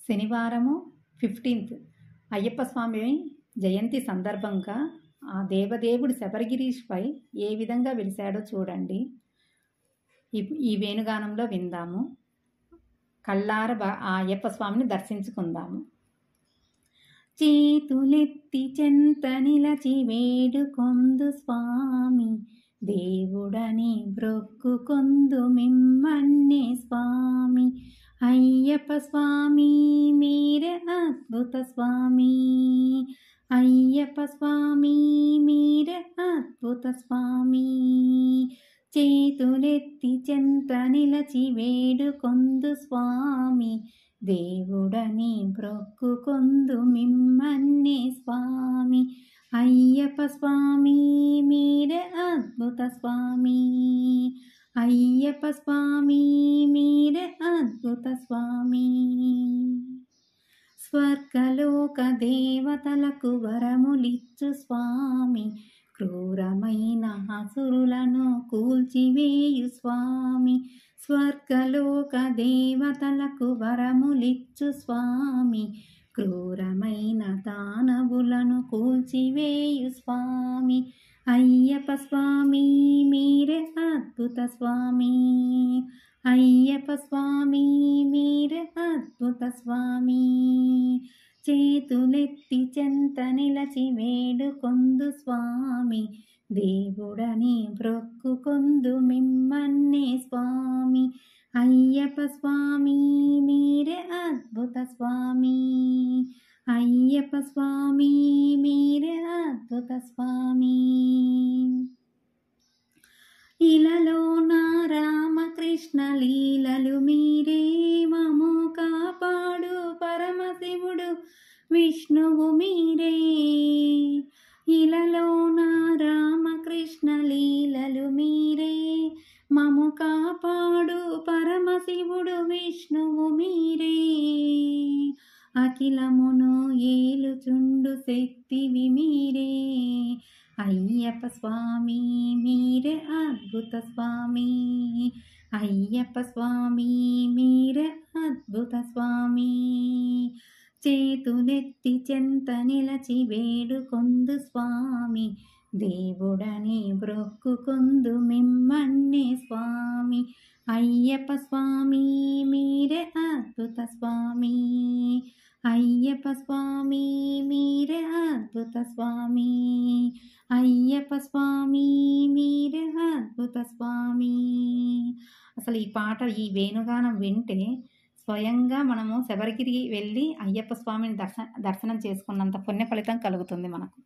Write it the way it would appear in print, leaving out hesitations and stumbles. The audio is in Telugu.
శనివారము 15th అయ్యప్ప స్వామి జయంతి సందర్భంగా ఆ దేవదేవుడు శబరిగిరీష్పై ఏ విధంగా వెలిశాడో చూడండి. ఈ వేణుగానంలో విందాము. కళ్ళార ఆ అయ్యప్ప స్వామిని దర్శించుకుందాము. చేతులెత్తి చెంత నిలచి వేడుకొందు స్వామి, దేవుడని బ్రొక్కుకొందు మిమ్మన్నే స్వామి. అయ్యప్ప స్వామి మీరే అద్భుత స్వామి, అయ్యప్ప స్వామి మీరే అద్భుత స్వామి. చేతులెత్తి చెంత నిలచి వేడుకొందు స్వామి, దేవుడని బ్రొక్కుకొందు మిమ్మన్నే స్వామి. అయ్యప్ప స్వామి మీరే అద్భుత స్వామి, అయ్యప్ప స్వామి మీరే అద్భుత స్వామి. స్వర్గలోక దేవతలకు వరములిచ్చు స్వామి, క్రూరమైన అసురులను కూల్చివేయు స్వామి. స్వర్గలోక దేవతలకు వరములిచ్చు స్వామి, క్రూరమైన దానవులను కూల్చివేయు స్వామి. అయ్యప్ప స్వామి మీరే అద్భుత స్వామి, అయ్యప్ప స్వామి మీరే అద్భుత స్వామి. చేతులెత్తి చెంత నిలచి వేడుకొందు స్వామి, దేవుడని బ్రొక్కుకొందు మిమ్మన్నే స్వామి. అయ్యప్ప స్వామి మీరే అద్భుత స్వామి, అయ్యప్ప స్వామి మీరే అద్భుత స్వామి. ఇలలో నా రామకృష్ణ లీలలు మీరే, మము కాపాడు పరమశివుడు విష్ణువు మీరే. ఇలలో నా రామకృష్ణ లీలలు మీరే, మము కాపాడు పరమశివుడు విష్ణువు మీరే. అఖిలమును ఏలుచుండు శక్తివి మీరే. అయ్యప్ప స్వామి మీరే అద్భుత స్వామి, అయ్యప్ప స్వామి మీరే అద్భుత స్వామి. చేతులెత్తి చెంత నిలచి వేడుకొందు స్వామి, దేవుడని బ్రొక్కుకొందు మిమ్మన్నే స్వామి. అయ్యప్ప స్వామి మీరే అద్భుత స్వామి, అయ్యప్ప స్వామి మీరే అద్భుత స్వామి, అయ్యప్ప స్వామి మీరే అద్భుత స్వామి. అసలు ఈ పాట, ఈ వేణుగానం వింటే స్వయంగా మనము శబరిగిరి వెళ్ళి అయ్యప్ప స్వామిని దర్శనం చేసుకున్నంత పుణ్య ఫలితం కలుగుతుంది మనకు.